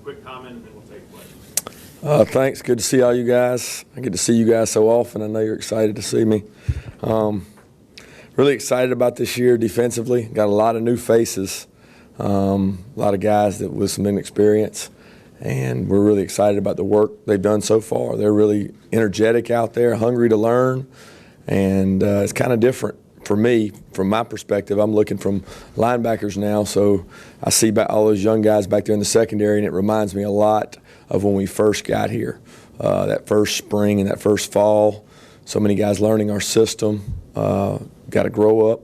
quick comment, and then we'll take questions. Thanks. Good to see all you guys. I get to see you guys so often. I know you're excited to see me. Really excited about this year defensively. Got a lot of new faces, a lot of guys that with some inexperience, and we're really excited about the work they've done so far. They're really energetic out there, hungry to learn, and it's kind of different for me. From my perspective, I'm looking from linebackers now, so I see all those young guys back there in the secondary, and it reminds me a lot of when we first got here, that first spring and that first fall. So many guys learning our system, got to grow up,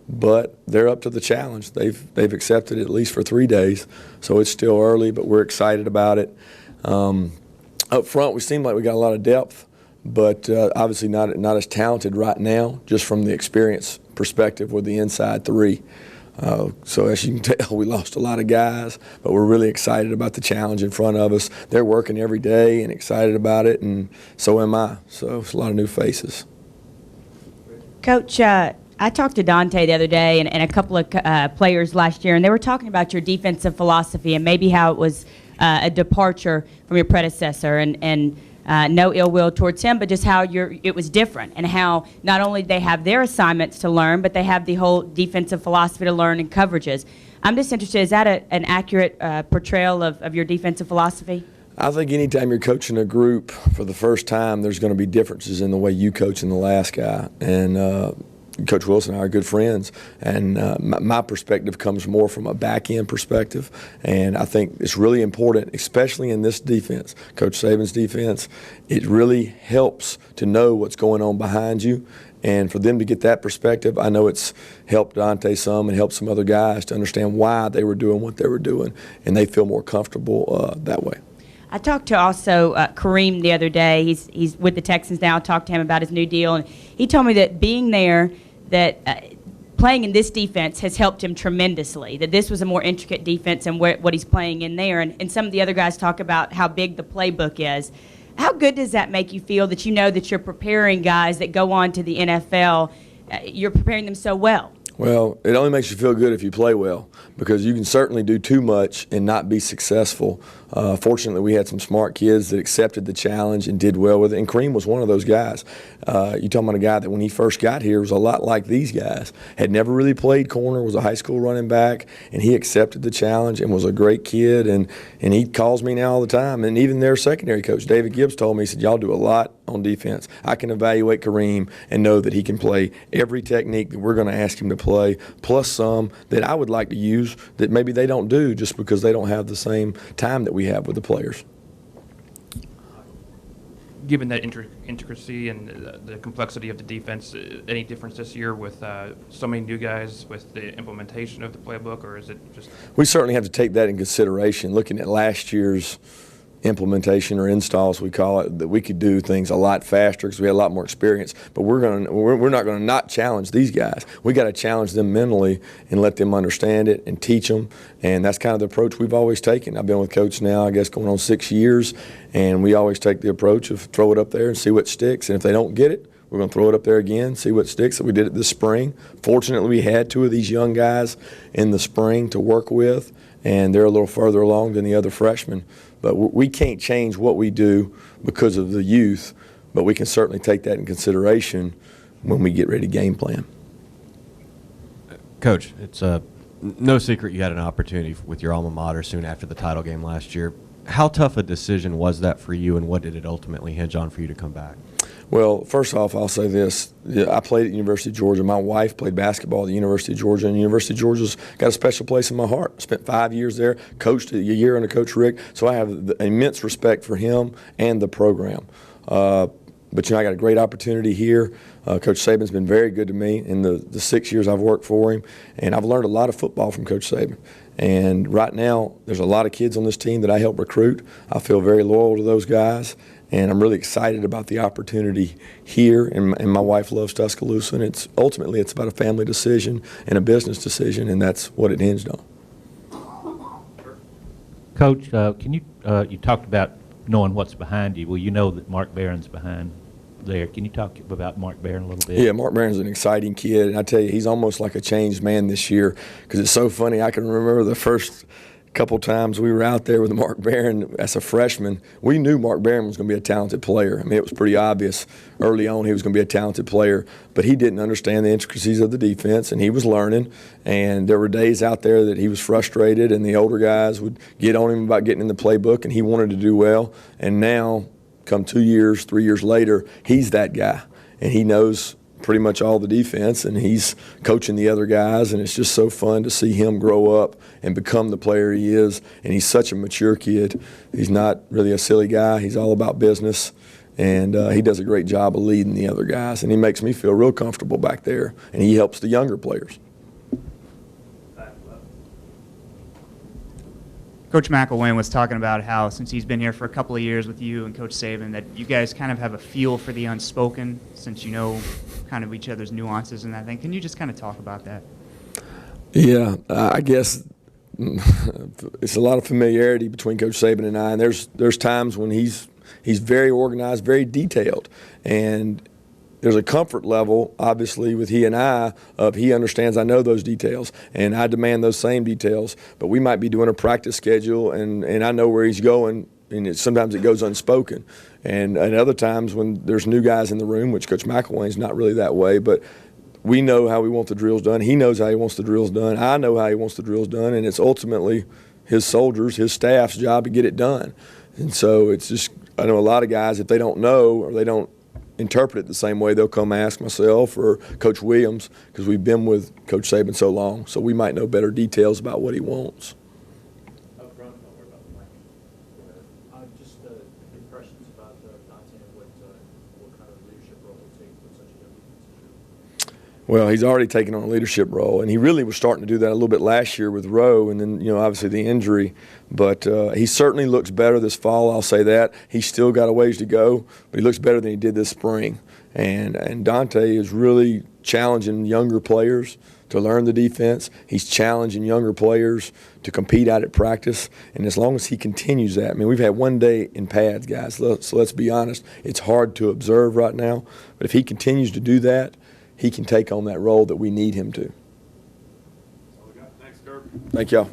but they're up to the challenge. They've accepted it at least for 3 days, so it's still early, but we're excited about it. Up front, we seem like we got a lot of depth, but obviously not as talented right now, just from the experience perspective with the inside three. So as you can tell, we lost a lot of guys, but we're really excited about the challenge in front of us. They're working every day and excited about it, and so am I. So it's a lot of new faces. Coach, I talked to Dante the other day and a couple of players last year, and they were talking about your defensive philosophy and maybe how it was a departure from your predecessor, and no ill will towards him, but just how it was different, and how not only they have their assignments to learn, but they have the whole defensive philosophy to learn and coverages. I'm just interested, is that an accurate portrayal of your defensive philosophy? I think anytime you're coaching a group for the first time, there's going to be differences in the way you coach and the last guy. And Coach Wilson and I are good friends, and my perspective comes more from a back-end perspective, and I think it's really important, especially in this defense, Coach Saban's defense. It really helps to know what's going on behind you, and for them to get that perspective, I know it's helped Dante some and helped some other guys to understand why they were doing what they were doing, and they feel more comfortable that way. I talked to also Kareem the other day. He's with the Texans now. I talked to him about his new deal, and he told me that being there, that playing in this defense has helped him tremendously, that this was a more intricate defense and what he's playing in there. And some of the other guys talk about how big the playbook is. How good does that make you feel that you know that you're preparing guys that go on to the NFL, you're preparing them so well? Well, it only makes you feel good if you play well, because you can certainly do too much and not be successful. Fortunately, we had some smart kids that accepted the challenge and did well with it, and Kareem was one of those guys. You're talking about a guy that when he first got here was a lot like these guys, had never really played corner, was a high school running back, and he accepted the challenge and was a great kid, and he calls me now all the time. And even their secondary coach, David Gibbs, told me, he said, y'all do a lot on defense. I can evaluate Kareem and know that he can play every technique that we're going to ask him to play, plus some that I would like to use that maybe they don't do just because they don't have the same time that we have with the players. Given that intricacy and the complexity of the defense, any difference this year with so many new guys with the implementation of the playbook, or is it just? We certainly have to take that in consideration. Looking at last year's implementation or installs, we call it, that we could do things a lot faster because we had a lot more experience. But we're not going to not challenge these guys. We got to challenge them mentally and let them understand it and teach them. And that's kind of the approach we've always taken. I've been with Coach now, I guess, going on 6 years, and we always take the approach of throw it up there and see what sticks. And if they don't get it, we're going to throw it up there again, see what sticks. We did it this spring. Fortunately, we had 2 of these young guys in the spring to work with, and they're a little further along than the other freshmen. But we can't change what we do because of the youth, but we can certainly take that in consideration when we get ready to game plan. Coach, it's no secret you had an opportunity with your alma mater soon after the title game last year. How tough a decision was that for you, and what did it ultimately hinge on for you to come back? Well, first off, I'll say this. I played at the University of Georgia. My wife played basketball at the University of Georgia, and the University of Georgia's got a special place in my heart. Spent 5 years there, coached a year under Coach Rick, so I have immense respect for him and the program. But, I got a great opportunity here. Coach Saban's been very good to me in the 6 years I've worked for him, and I've learned a lot of football from Coach Saban. And right now, there's a lot of kids on this team that I help recruit. I feel very loyal to those guys, and I'm really excited about the opportunity here. And my wife loves Tuscaloosa, and ultimately it's about a family decision and a business decision, and that's what it hinged on. Coach, you talked about knowing what's behind you. Well, you know that Mark Barron's behind there. Can you talk about Mark Barron a little bit? Yeah, Mark Barron's an exciting kid, and I tell you, he's almost like a changed man this year, because it's so funny. I can remember the first couple times we were out there with Mark Barron as a freshman. We knew Mark Barron was going to be a talented player. I mean, it was pretty obvious early on he was going to be a talented player, but he didn't understand the intricacies of the defense, and he was learning. And there were days out there that he was frustrated, and the older guys would get on him about getting in the playbook, and he wanted to do well. And now, come 2 years, 3 years later, he's that guy, and he knows pretty much all the defense, and he's coaching the other guys, and it's just so fun to see him grow up and become the player he is. And he's such a mature kid. He's not really a silly guy. He's all about business, and he does a great job of leading the other guys, and he makes me feel real comfortable back there, and he helps the younger players. Coach McElwain was talking about how, since he's been here for a couple of years with you and Coach Saban, that you guys kind of have a feel for the unspoken, since you know kind of each other's nuances and that thing. Can you just kind of talk about that? Yeah, I guess it's a lot of familiarity between Coach Saban and I, and there's times when he's very organized, very detailed, and there's a comfort level, obviously, with he and I, of he understands I know those details, and I demand those same details. But we might be doing a practice schedule, and I know where he's going, and sometimes it goes unspoken. And other times when there's new guys in the room, which Coach McElwain's not really that way, but we know how we want the drills done. He knows how he wants the drills done. I know how he wants the drills done, and it's ultimately his soldiers, his staff's job to get it done. And so it's just, I know a lot of guys, if they don't know or they don't interpret it the same way, they'll come ask myself or Coach Williams, because we've been with Coach Saban so long, so we might know better details about what he wants. Just impressions about Dante and what kind of leadership role he'll take with such a young defensive group. Well, he's already taken on a leadership role, and he really was starting to do that a little bit last year with Rowe, and then, obviously the injury. But he certainly looks better this fall, I'll say that. He's still got a ways to go, but he looks better than he did this spring. And Dante is really challenging younger players to learn the defense. He's challenging younger players to compete out at practice. And as long as he continues that, I mean, we've had one day in pads, guys, so let's be honest. It's hard to observe right now. But if he continues to do that, he can take on that role that we need him to. Thanks, Kirk. Thank y'all.